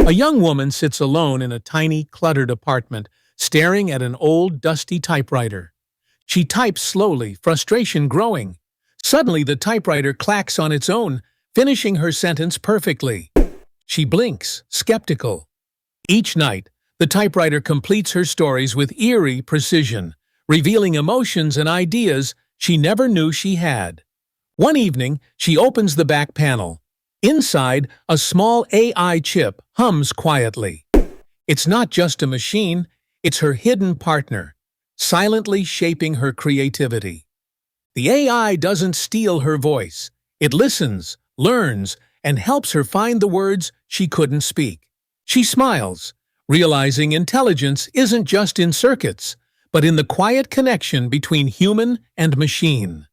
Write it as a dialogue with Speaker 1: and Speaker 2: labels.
Speaker 1: A young woman sits alone in a tiny, cluttered apartment, staring at an old, dusty typewriter. She types slowly, frustration growing. Suddenly, the typewriter clacks on its own, finishing her sentence perfectly. She blinks, skeptical. Each night, the typewriter completes her stories with eerie precision, revealing emotions and ideas she never knew she had. One evening, she opens the back panel. Inside, a small AI chip hums quietly. It's not just a machine, it's her hidden partner, silently shaping her creativity. The AI doesn't steal her voice. It listens, learns, and helps her find the words she couldn't speak. She smiles, realizing intelligence isn't just in circuits, but in the quiet connection between human and machine.